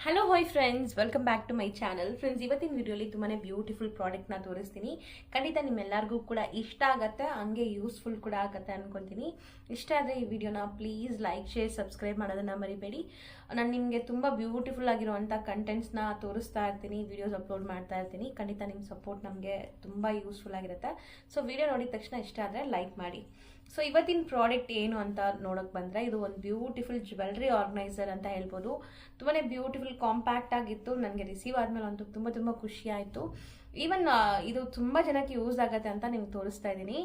Hello hi friends, welcome back to my channel. Friends, ಇವತ್ತಿನ ವಿಡಿಯೋಲಿ ತುಂಬಾ ಬ್ಯೂಟಿಫುಲ್ ಪ್ರಾಡಕ್ಟ್ನ ತೋರಿಸ್ತೀನಿ. ಖಂಡಿತ ನಿಮ್ಮೆಲ್ಲರಿಗೂ ಕೂಡ ಇಷ್ಟ ಆಗುತ್ತೆ, ಹಂಗೆ ಯೂಸ್ಫುಲ್ ಕೂಡ ಆಗುತ್ತೆ ಅನ್ಕೊತೀನಿ. ಇಷ್ಟ ಆದರೆ ಈ ವಿಡಿಯೋನ ಪ್ಲೀಸ್ ಲೈಕ್, ಶೇರ್, ಸಬ್ಸ್ಕ್ರೈಬ್ ಮಾಡೋದನ್ನ ಮರಿಬೇಡಿ. ನಾನು ನಿಮಗೆ ತುಂಬ ಬ್ಯೂಟಿಫುಲ್ ಆಗಿರುವಂಥ ಕಂಟೆಂಟ್ಸ್ನ ತೋರಿಸ್ತಾ ಇರ್ತೀನಿ, ವಿಡಿಯೋಸ್ ಅಪ್ಲೋಡ್ ಮಾಡ್ತಾ ಇರ್ತೀನಿ. ಖಂಡಿತ ನಿಮ್ಮ ಸಪೋರ್ಟ್ ನಮಗೆ ತುಂಬ ಯೂಸ್ಫುಲ್ ಆಗಿರುತ್ತೆ. ಸೊ ವಿಡಿಯೋ ನೋಡಿದ ತಕ್ಷಣ ಇಷ್ಟ ಆದರೆ ಲೈಕ್ ಮಾಡಿ. ಸೊ ಇವತ್ತಿನ ಪ್ರಾಡಕ್ಟ್ ಏನು ಅಂತ ನೋಡೋಕೆ ಬಂದರೆ, ಇದು ಒಂದು ಬ್ಯೂಟಿಫುಲ್ ಜ್ಯುವೆಲ್ರಿ ಆರ್ಗನೈಸರ್ ಅಂತ ಹೇಳ್ಬೋದು. ತುಂಬಾ ಬ್ಯೂಟಿಫುಲ್ ಕಾಂಪ್ಯಾಕ್ಟ್ ಆಗಿತ್ತು. ನನಗೆ ರಿಸೀವ್ ಆದಮೇಲೆ ಅಂತೂ ತುಂಬ ಖುಷಿ ಆಯಿತು. ಈವನ್ ಇದು ತುಂಬ ಜನಕ್ಕೆ ಯೂಸ್ ಆಗುತ್ತೆ ಅಂತ ನಿಮ್ಗೆ ತೋರಿಸ್ತಾ ಇದ್ದೀನಿ.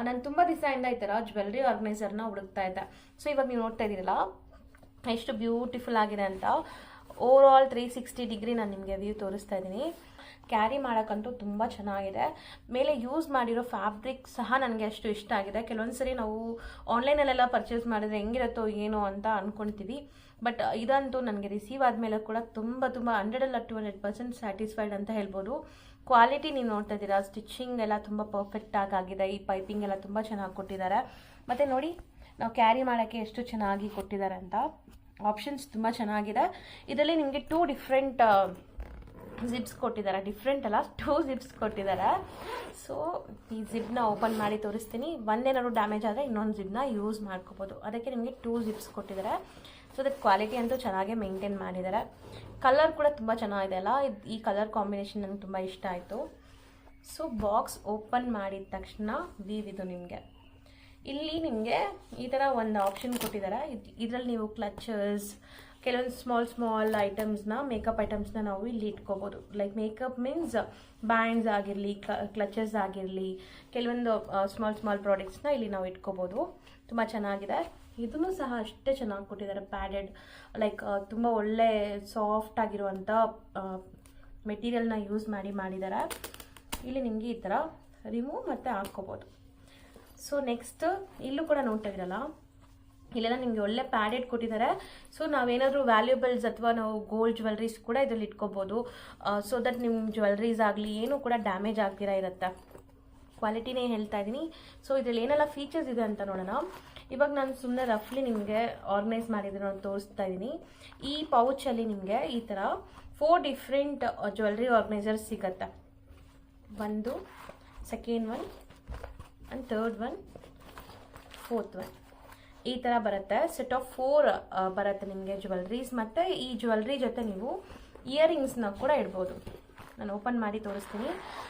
ನಾನು ತುಂಬ ದಿವಸದಿಂದ ಈ ಥರ ಜ್ಯುವೆಲ್ರಿ ಆರ್ಗನೈಸರ್ನ ಹುಡುಕ್ತಾ ಇದ್ದೆ. ಸೊ ಇವಾಗ ನೀವು ನೋಡ್ತಾ ಇದ್ದೀರಲ್ಲ ಎಷ್ಟು ಬ್ಯೂಟಿಫುಲ್ ಆಗಿದೆ ಅಂತ. ಓವರ್ ಆಲ್ 360 ಡಿಗ್ರಿ ನಾನು ನಿಮಗೆ ವ್ಯೂ ತೋರಿಸ್ತಾ ಇದ್ದೀನಿ. ಕ್ಯಾರಿ ಮಾಡೋಕ್ಕಂತೂ ತುಂಬ ಚೆನ್ನಾಗಿದೆ. ಮೇಲೆ ಯೂಸ್ ಮಾಡಿರೋ ಫ್ಯಾಬ್ರಿಕ್ ಸಹ ನನಗೆ ಅಷ್ಟು ಇಷ್ಟ ಆಗಿದೆ. ಕೆಲವೊಂದು ಸರಿ ನಾವು ಆನ್ಲೈನಲ್ಲೆಲ್ಲ ಪರ್ಚೇಸ್ ಮಾಡಿದ್ರೆ ಹೆಂಗಿರುತ್ತೋ ಏನೋ ಅಂತ ಅಂದ್ಕೊಳ್ತೀವಿ. ಬಟ್ ಇದಂತೂ ನನಗೆ ರಿಸೀವ್ ಆದಮೇಲೆ ಕೂಡ ತುಂಬ 100% ಸ್ಯಾಟಿಸ್ಫೈಡ್ ಅಂತ ಹೇಳ್ಬೋದು. ಕ್ವಾಲಿಟಿ ನೀವು ನೋಡ್ತಾ ಇದ್ದೀರಾ, ಸ್ಟಿಚಿಂಗ್ ಎಲ್ಲ ತುಂಬ ಪರ್ಫೆಕ್ಟಾಗಿ ಆಗಿದೆ. ಈ ಪೈಪಿಂಗ್ ಎಲ್ಲ ತುಂಬ ಚೆನ್ನಾಗಿ ಕೊಟ್ಟಿದ್ದಾರೆ. ಮತ್ತು ನೋಡಿ, ನಾವು ಕ್ಯಾರಿ ಮಾಡೋಕ್ಕೆ ಎಷ್ಟು ಚೆನ್ನಾಗಿ ಕೊಟ್ಟಿದ್ದಾರೆ ಅಂತ. ಆಪ್ಷನ್ಸ್ ತುಂಬ ಚೆನ್ನಾಗಿದೆ. ಇದರಲ್ಲಿ ನಿಮಗೆ 2 ಡಿಫ್ರೆಂಟ್ ಜಿಪ್ಸ್ ಕೊಟ್ಟಿದ್ದಾರೆ. ಡಿಫ್ರೆಂಟ್ ಅಲ್ಲ, 2 ಜಿಪ್ಸ್ ಕೊಟ್ಟಿದ್ದಾರೆ. ಸೊ ಈ ಜಿಪ್ನ ಓಪನ್ ಮಾಡಿ ತೋರಿಸ್ತೀನಿ. ಒಂದೇನಾದ್ರು ಡ್ಯಾಮೇಜ್ ಆದರೆ ಇನ್ನೊಂದು ಜಿಪ್ನ ಯೂಸ್ ಮಾಡ್ಕೋಬೋದು. ಅದಕ್ಕೆ ನಿಮಗೆ 2 ಜಿಪ್ಸ್ ಕೊಟ್ಟಿದ್ದಾರೆ. ಸೊ ಅದಕ್ಕೆ ಕ್ವಾಲಿಟಿ ಅಂತೂ ಚೆನ್ನಾಗೇ ಮೇಂಟೈನ್ ಮಾಡಿದ್ದಾರೆ. ಕಲರ್ ಕೂಡ ತುಂಬ ಚೆನ್ನಾಗಿದೆ ಅಲ್ಲ, ಈ ಕಲರ್ ಕಾಂಬಿನೇಷನ್ ನನಗೆ ತುಂಬ ಇಷ್ಟ ಆಯಿತು. ಸೊ ಬಾಕ್ಸ್ ಓಪನ್ ಮಾಡಿದ ತಕ್ಷಣ ಇದು ನಿಮಗೆ ಇಲ್ಲಿ ನಿಮಗೆ ಈ ಥರ ಒಂದು ಆಪ್ಷನ್ ಕೊಟ್ಟಿದ್ದಾರೆ. ಇದರಲ್ಲಿ ನೀವು ಕ್ಲಚಸ್, ಕೆಲವೊಂದು ಸ್ಮಾಲ್ ಐಟಮ್ಸ್ನ, ಮೇಕಪ್ ಐಟಮ್ಸ್ನ ನಾವು ಇಲ್ಲಿ ಇಟ್ಕೋಬೋದು. ಲೈಕ್ ಮೇಕಪ್ ಮೀನ್ಸ್ ಬ್ಯಾಂಡ್ಸ್ ಆಗಿರಲಿ, ಕ್ಲಚಸ್ ಆಗಿರಲಿ, ಕೆಲವೊಂದು ಸ್ಮಾಲ್ ಪ್ರಾಡಕ್ಟ್ಸ್ನ ಇಲ್ಲಿ ನಾವು ಇಟ್ಕೋಬೋದು. ತುಂಬ ಚೆನ್ನಾಗಿದೆ. ಇದನ್ನು ಸಹ ಅಷ್ಟೇ ಚೆನ್ನಾಗಿ ಕೊಟ್ಟಿದ್ದಾರೆ. ಪ್ಯಾಡೆಡ್, ಲೈಕ್ ತುಂಬ ಒಳ್ಳೆ ಸಾಫ್ಟ್ ಆಗಿರುವಂಥ ಮೆಟೀರಿಯಲ್ನ ಯೂಸ್ ಮಾಡಿದ್ದಾರೆ. ಇಲ್ಲಿ ನಿಮಗೆ ಈ ಥರ ರಿಮೂವ್ ಮತ್ತು ಹಾಕ್ಕೋಬೋದು. ಸೊ ನೆಕ್ಸ್ಟ್ ಇಲ್ಲೂ ಕೂಡ ನೋಡ್ತಾ ಇದ್ದೀರಲ್ಲ, ಇಲ್ಲೆಲ್ಲ ನಿಮಗೆ ಒಳ್ಳೆ ಪ್ಯಾಡೆಡ್ ಕೊಟ್ಟಿದ್ದಾರೆ. ಸೊ ನಾವೇನಾದರೂ ವ್ಯಾಲ್ಯೂಬಲ್ಸ್ ಅಥವಾ ನಾವು ಗೋಲ್ಡ್ ಜ್ಯುವೆಲ್ರೀಸ್ ಕೂಡ ಇದರಲ್ಲಿ ಇಟ್ಕೋಬೋದು. ಸೊ ದಟ್ ನಿಮ್ಮ ಜ್ಯುವೆಲ್ರೀಸ್ ಆಗಲಿ ಏನೂ ಕೂಡ ಡ್ಯಾಮೇಜ್ ಆಗ್ತಿರ ಇರುತ್ತೆ. ಕ್ವಾಲಿಟಿನೇ ಹೇಳ್ತಾ ಇದ್ದೀನಿ. ಸೊ ಇದರಲ್ಲಿ ಏನೆಲ್ಲ ಫೀಚರ್ಸ್ ಇದೆ ಅಂತ ನೋಡೋಣ. ಇವಾಗ ನಾನು ಸುಮ್ಮನೆ ರಫ್ಲಿ ನಿಮಗೆ ಆರ್ಗನೈಸ್ ಮಾಡಿದ್ರೆ ತೋರಿಸ್ತಾ ಇದ್ದೀನಿ. ಈ ಪೌಚಲ್ಲಿ ನಿಮಗೆ ಈ ಥರ 4 ಡಿಫ್ರೆಂಟ್ ಜ್ಯುವೆಲ್ರಿ ಆರ್ಗನೈಸರ್ಸ್ ಸಿಗುತ್ತೆ. 1, ಸೆಕೆಂಡ್ 1 ಆ್ಯಂಡ್ ಥರ್ಡ್ 1, ಫೋರ್ತ್ 1 ಈ ಥರ ಬರುತ್ತೆ. ಸೆಟ್ ಆಫ್ 4 ಬರುತ್ತೆ ನಿಮಗೆ ಜ್ಯುವೆಲ್ರೀಸ್. ಮತ್ತು ಈ ಜ್ಯುವೆಲ್ರಿ ಜೊತೆ ನೀವು ಇಯರಿಂಗ್ಸ್ನ ಕೂಡ ಇಡ್ಬೋದು. ನಾನು ಓಪನ್ ಮಾಡಿ ತೋರಿಸ್ತೀನಿ.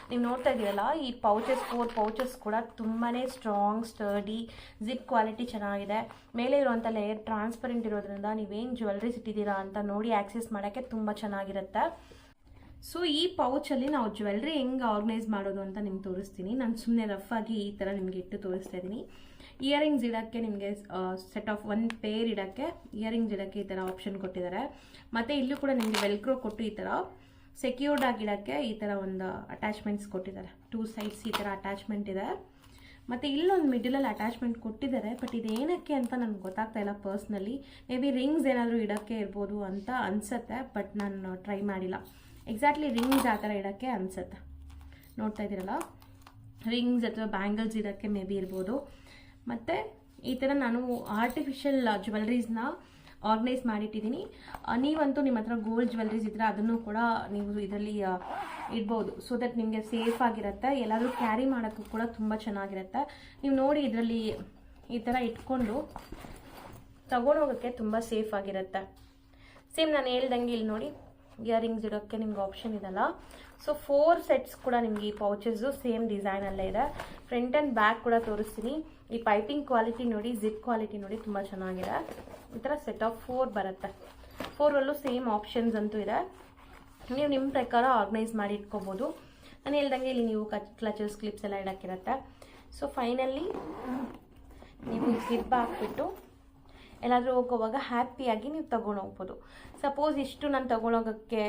ನೀವು ನೋಡ್ತಾ ಇದ್ದೀರಲ್ಲ, ಈ 4 ಪೌಚಸ್ ಕೂಡ ತುಂಬಾ ಸ್ಟ್ರಾಂಗ್, ಸ್ಟರ್ಡಿ, ಜಿಪ್ ಕ್ವಾಲಿಟಿ ಚೆನ್ನಾಗಿದೆ. ಮೇಲೆ ಇರುವಂಥ ಲೇಯರ್ ಟ್ರಾನ್ಸ್ಪರೆಂಟ್ ಇರೋದ್ರಿಂದ ನೀವೇನು ಜ್ಯುವೆಲ್ರೀಸ್ ಇಟ್ಟಿದ್ದೀರಾ ಅಂತ ನೋಡಿ ಆಕ್ಸೆಸ್ ಮಾಡೋಕ್ಕೆ ತುಂಬ ಚೆನ್ನಾಗಿರುತ್ತೆ. ಸೊ ಈ ಪೌಚಲ್ಲಿ ನಾವು ಜ್ಯುವೆಲ್ರಿ ಹೆಂಗೆ ಆರ್ಗನೈಸ್ ಮಾಡೋದು ಅಂತ ನಿಮ್ಗೆ ತೋರಿಸ್ತೀನಿ. ನಾನು ಸುಮ್ಮನೆ ರಫ್ ಆಗಿ ಈ ಥರ ನಿಮಗೆ ಇಟ್ಟು ತೋರಿಸ್ತಾ ಇದ್ದೀನಿ. ಇಯರಿಂಗ್ಸ್ ಇಡೋಕ್ಕೆ ನಿಮಗೆ ಸೆಟ್ ಆಫ್ 1 ಪೇರ್ ಇಡೋಕ್ಕೆ, ಇಯರಿಂಗ್ಸ್ ಇಡೋಕ್ಕೆ ಈ ಥರ ಆಪ್ಷನ್ ಕೊಟ್ಟಿದ್ದಾರೆ. ಮತ್ತು ಇಲ್ಲೂ ಕೂಡ ನಿಮಗೆ ವೆಲ್ಕ್ರೋ ಕೊಟ್ಟು ಈ ಥರ ಸೆಕ್ಯೂರ್ಡ್ ಆಗಿಡೋಕ್ಕೆ ಈ ಥರ ಒಂದು ಅಟ್ಯಾಚ್ಮೆಂಟ್ಸ್ ಕೊಟ್ಟಿದ್ದಾರೆ. 2 ಸೈಡ್ಸ್ ಈ ಥರ ಅಟ್ಯಾಚ್ಮೆಂಟ್ ಇದೆ. ಮತ್ತು ಇಲ್ಲೊಂದು ಮಿಡಲಲ್ಲಿ ಅಟ್ಯಾಚ್ಮೆಂಟ್ ಕೊಟ್ಟಿದ್ದಾರೆ. ಬಟ್ ಇದೇನಕ್ಕೆ ಅಂತ ನನಗೆ ಗೊತ್ತಾಗ್ತಾ ಇಲ್ಲ ಪರ್ಸ್ನಲಿ. ಮೇ ಬಿ ರಿಂಗ್ಸ್ ಏನಾದರೂ ಇಡೋಕ್ಕೆ ಇರ್ಬೋದು ಅಂತ ಅನಿಸುತ್ತೆ. ಬಟ್ ನಾನು ಟ್ರೈ ಮಾಡಿಲ್ಲ. ಎಕ್ಸಾಕ್ಟ್ಲಿ ರಿಂಗ್ಸ್ ಆ ಥರ ಇಡೋಕ್ಕೆ ಅನಿಸುತ್ತೆ. ನೋಡ್ತಾ ಇದ್ದೀರಲ್ಲ, ರಿಂಗ್ಸ್ ಅಥವಾ ಬ್ಯಾಂಗಲ್ಸ್ ಇಡೋಕ್ಕೆ ಮೇ ಬಿ ಇರ್ಬೋದು. ಮತ್ತು ಈ ಥರ ನಾನು ಆರ್ಟಿಫಿಷಿಯಲ್ ಜ್ಯುವೆಲ್ರೀಸ್ನ ಆರ್ಗನೈಸ್ ಮಾಡಿಟ್ಟಿದ್ದೀನಿ. ನೀವಂತೂ ನಿಮ್ಮ ಹತ್ರ ಗೋಲ್ಡ್ ಜ್ಯುವೆಲ್ರೀಸ್ ಇದ್ದರೆ ಅದನ್ನು ಕೂಡ ನೀವು ಇದರಲ್ಲಿ ಇಡ್ಬೋದು. ಸೊ ದಟ್ ನಿಮಗೆ ಸೇಫ್ ಆಗಿರುತ್ತೆ. ಎಲ್ಲಾದರೂ ಕ್ಯಾರಿ ಮಾಡೋಕ್ಕೂ ಕೂಡ ತುಂಬ ಚೆನ್ನಾಗಿರುತ್ತೆ. ನೀವು ನೋಡಿ, ಇದರಲ್ಲಿ ಈ ಥರ ಇಟ್ಕೊಂಡು ತಗೊಂಡೋಗೋಕ್ಕೆ ತುಂಬ ಸೇಫ್ ಆಗಿರುತ್ತೆ. ಸೇಮ್ ನಾನು ಹೇಳ್ದಂಗೆ ಇಲ್ಲಿ ನೋಡಿ, ಇಯರಿಂಗ್ಸ್ ಇಡೋಕ್ಕೆ ನಿಮ್ಗೆ ಆಪ್ಷನ್ ಇದಲ್ಲ. ಸೊ 4 ಸೆಟ್ಸ್ ಕೂಡ ನಿಮಗೆ ಈ ಪೌಚಸ್ಸು ಸೇಮ್ ಡಿಸೈನಲ್ಲೇ ಇದೆ. ಫ್ರಂಟ್ ಆ್ಯಂಡ್ ಬ್ಯಾಕ್ ಕೂಡ ತೋರಿಸ್ತೀನಿ. ಈ ಪೈಪಿಂಗ್ ಕ್ವಾಲಿಟಿ ನೋಡಿ, ಜಿಪ್ ಕ್ವಾಲಿಟಿ ನೋಡಿ, ತುಂಬ ಚೆನ್ನಾಗಿದೆ. ಈ ಥರ ಸೆಟ್ ಆಫ್ 4 ಬರುತ್ತೆ. 4ರಲ್ಲೂ ಸೇಮ್ ಆಪ್ಷನ್ಸ್ ಅಂತೂ ಇದೆ. ನೀವು ನಿಮ್ಮ ಪ್ರಕಾರ ಆರ್ಗನೈಸ್ ಮಾಡಿ ಇಟ್ಕೋಬೋದು. ನಾನು ಹೇಳ್ದಂಗೆ ಇಲ್ಲಿ ನೀವು ಕ್ಲಚಸ್, ಕ್ಲಿಪ್ಸ್ ಎಲ್ಲ ಇಡೋಕ್ಕಿರುತ್ತೆ. ಸೊ ಫೈನಲಿ ನೀವು ಜಿಪ್ ಹಾಕ್ಬಿಟ್ಟು ಎಲ್ಲಾದರೂ ಹೋಗೋವಾಗ ಹ್ಯಾಪಿಯಾಗಿ ನೀವು ತೊಗೊಂಡು ಹೋಗ್ಬೋದು. ಸಪೋಸ್ ಇಷ್ಟು ನಾನು ತೊಗೊಂಡೋಗೋಕ್ಕೆ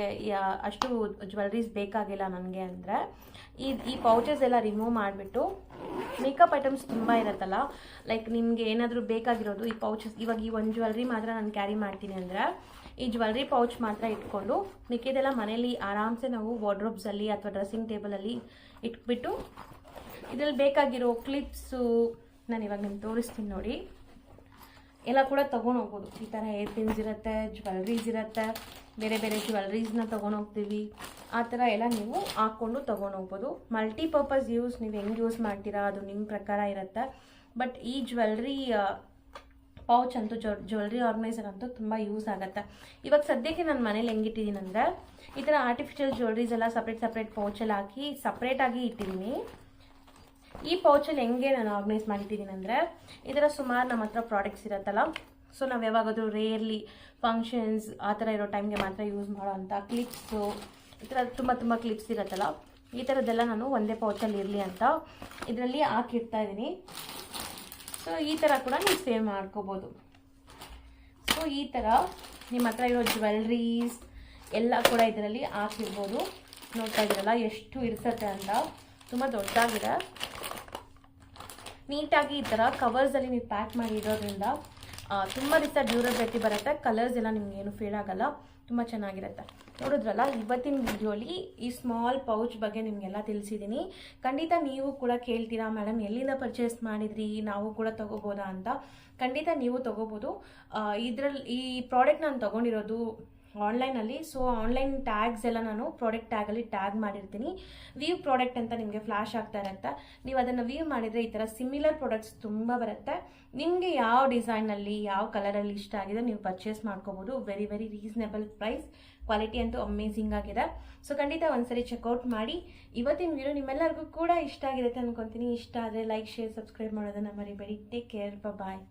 ಅಷ್ಟು ಜ್ಯುವೆಲ್ರೀಸ್ ಬೇಕಾಗಿಲ್ಲ ನನಗೆ ಅಂದರೆ ಈ ಪೌಚಸ್ ಎಲ್ಲ ರಿಮೂವ್ ಮಾಡಿಬಿಟ್ಟು, ಮೇಕಪ್ ಐಟಮ್ಸ್ ತುಂಬ ಇರುತ್ತಲ್ಲ, ಲೈಕ್ ನಿಮಗೆ ಏನಾದರೂ ಬೇಕಾಗಿರೋದು ಈ ಪೌಚಸ್. ಇವಾಗ ಈ ಒಂದು ಜ್ಯುವೆಲ್ರಿ ಮಾತ್ರ ನಾನು ಕ್ಯಾರಿ ಮಾಡ್ತೀನಿ ಅಂದರೆ ಈ ಜ್ಯುವೆಲ್ರಿ ಪೌಚ್ ಮಾತ್ರ ಇಟ್ಕೊಂಡು ಮಿಕ್ಕಿದೆಲ್ಲ ಮನೇಲಿ ಆರಾಮ್ಸೆ ನಾವು ವಾರ್ಡ್ರೋಬ್ಸಲ್ಲಿ ಅಥವಾ ಡ್ರೆಸ್ಸಿಂಗ್ ಟೇಬಲಲ್ಲಿ ಇಟ್ಬಿಟ್ಟು, ಇದರಲ್ಲಿ ಬೇಕಾಗಿರೋ ಕ್ಲಿಪ್ಸು ನಾನು ಇವಾಗ ನಿಮ್ಗೆ ತೋರಿಸ್ತೀನಿ ನೋಡಿ. ಎಲ್ಲ ಕೂಡ ತೊಗೊಂಡು ಹೋಗ್ಬೋದು. ಈ ಥರ ಹೇರ್ ಪಿನ್ಸ್ ಇರುತ್ತೆ, ಜ್ಯುವೆಲ್ರೀಸ್ ಇರುತ್ತೆ, ಬೇರೆ ಬೇರೆ ಜ್ಯುವೆಲ್ರೀಸ್ನ ತೊಗೊಂಡು ಹೋಗ್ತೀವಿ. ಆ ಥರ ಎಲ್ಲ ನೀವು ಹಾಕ್ಕೊಂಡು ತೊಗೊಂಡು ಹೋಗ್ಬೋದು. ಮಲ್ಟಿಪರ್ಪಸ್ ಯೂಸ್ ನೀವು ಹೆಂಗೆ ಯೂಸ್ ಮಾಡ್ತೀರಾ ಅದು ನಿಮ್ಮ ಪ್ರಕಾರ ಇರುತ್ತೆ. ಬಟ್ ಈ ಜ್ಯುವೆಲ್ರಿ ಪೌಚ್ ಅಂತೂ ಜ್ಯುವೆಲ್ರಿ ಆರ್ಗನೈಸರ್ ಅಂತೂ ತುಂಬ ಯೂಸ್ ಆಗುತ್ತೆ. ಇವಾಗ ಸದ್ಯಕ್ಕೆ ನಾನು ಮನೇಲಿ ಹೆಂಗಿಟ್ಟಿದ್ದೀನಿ ಅಂದರೆ ಈ ಥರ ಆರ್ಟಿಫಿಷಿಯಲ್ ಜ್ಯುವೆಲ್ರೀಸ್ ಎಲ್ಲ ಸಪ್ರೇಟ್ ಪೌಚಲ್ಲಿ ಹಾಕಿ ಸಪ್ರೇಟಾಗಿ ಇಟ್ಟಿದ್ದೀನಿ. ಈ ಪೌಚಲ್ಲಿ ಹೆಂಗೆ ನಾನು ಆರ್ಗನೈಸ್ ಮಾಡಿಟ್ಟಿದ್ದೀನಿ ಅಂದರೆ ಈ ಥರ ಸುಮಾರು ನಮ್ಮ ಹತ್ರ ಪ್ರಾಡಕ್ಟ್ಸ್ ಇರುತ್ತಲ್ಲ, ಸೊ ನಾವು ಯಾವಾಗಾದರೂ ರೇರ್ಲಿ ಫಂಕ್ಷನ್ಸ್ ಆ ಥರ ಇರೋ ಟೈಮ್ಗೆ ಮಾತ್ರ ಯೂಸ್ ಮಾಡೋ ಅಂಥ ಕ್ಲಿಪ್ಸು, ಈ ಥರ ತುಂಬ ಕ್ಲಿಪ್ಸ್ ಇರುತ್ತಲ್ಲ, ಈ ಥರದ್ದೆಲ್ಲ ನಾನು ಒಂದೇ ಪೌಚಲ್ಲಿ ಇರಲಿ ಅಂತ ಇದರಲ್ಲಿ ಹಾಕಿರ್ತಾ ಇದ್ದೀನಿ. ಸೊ ಈ ಥರ ಕೂಡ ನೀವು ಸೇವ್ ಮಾಡ್ಕೋಬೋದು. ಸೊ ಈ ಥರ ನಿಮ್ಮ ಹತ್ರ ಇರೋ ಜ್ಯುವೆಲ್ರೀಸ್ ಎಲ್ಲ ಕೂಡ ಇದರಲ್ಲಿ ಹಾಕಿರ್ಬೋದು. ನೋಡ್ತಾ ಇದ್ದೀರಲ್ಲ ಎಷ್ಟು ಇರಿಸತ್ತೆ ಅಂತ, ತುಂಬ ದೊಡ್ಡದಾಗಿದೆ. ನೀಟಾಗಿ ಈ ಥರ ಕವರ್ಸಲ್ಲಿ ನೀವು ಪ್ಯಾಕ್ ಮಾಡಿ ಇರೋದ್ರಿಂದ ತುಂಬ ದಿವಸ ಡ್ಯೂರಬಿಲಿಟಿ ಬರುತ್ತೆ. ಕಲರ್ಸ್ ಎಲ್ಲ ನಿಮ್ಗೆ ಏನು ಫೇಡ್ ಆಗಲ್ಲ, ತುಂಬ ಚೆನ್ನಾಗಿರುತ್ತೆ. ನೋಡಿದ್ರಲ್ಲ, ಇವತ್ತಿನ ವಿಡಿಯೋಲಿ ಈ ಸ್ಮಾಲ್ ಪೌಚ್ ಬಗ್ಗೆ ನಿಮಗೆಲ್ಲ ತಿಳಿಸಿದ್ದೀನಿ. ಖಂಡಿತ ನೀವು ಕೂಡ ಕೇಳ್ತೀರಾ, ಮೇಡಮ್ ಎಲ್ಲಿಂದ ಪರ್ಚೇಸ್ ಮಾಡಿದ್ರಿ, ನಾವು ಕೂಡ ತೊಗೋಬೋದಾ ಅಂತ. ಖಂಡಿತ ನೀವು ತೊಗೋಬೋದು. ಈ ಪ್ರಾಡಕ್ಟ್ ನಾನು ತೊಗೊಂಡಿರೋದು ಆನ್ಲೈನಲ್ಲಿ. ಸೊ ಆನ್ಲೈನ್ ಟ್ಯಾಗ್ಸ್ ಎಲ್ಲ ನಾನು ಪ್ರಾಡಕ್ಟ್ ಟ್ಯಾಗಲ್ಲಿ ಟ್ಯಾಗ್ ಮಾಡಿರ್ತೀನಿ. ವ್ಯೂ ಪ್ರಾಡಕ್ಟ್ ಅಂತ ನಿಮಗೆ ಫ್ಲ್ಯಾಶ್ ಆಗ್ತಾ ಇರುತ್ತೆ. ನೀವು ಅದನ್ನು ವ್ಯೂ ಮಾಡಿದರೆ ಈ ಥರ ಸಿಮಿಲರ್ ಪ್ರಾಡಕ್ಟ್ಸ್ ತುಂಬ ಬರುತ್ತೆ. ನಿಮಗೆ ಯಾವ ಡಿಸೈನಲ್ಲಿ ಯಾವ ಕಲರಲ್ಲಿ ಇಷ್ಟ ಆಗಿದೆ ನೀವು ಪರ್ಚೇಸ್ ಮಾಡ್ಕೋಬೋದು. ವೆರಿ ರೀಸನೇಬಲ್ ಪ್ರೈಸ್, ಕ್ವಾಲಿಟಿ ಅಂತೂ ಅಮೇಝಿಂಗ್ ಆಗಿದೆ. ಸೊ ಖಂಡಿತ ಒಂದ್ಸರಿ ಚೆಕ್ಔಟ್ ಮಾಡಿ. ಇವತ್ತಿನ ವಿಡಿಯೋ ನಿಮ್ಮೆಲ್ಲರಿಗೂ ಕೂಡ ಇಷ್ಟ ಆಗಿರುತ್ತೆ ಅನ್ಕೊತೀನಿ. ಇಷ್ಟ ಆದರೆ ಲೈಕ್, ಶೇರ್, ಸಬ್ಸ್ಕ್ರೈಬ್ ಮಾಡೋದನ್ನು ಮರಿಬೇಡಿ. ಟೇಕ್ ಕೇರ್, ಬಾಯ್.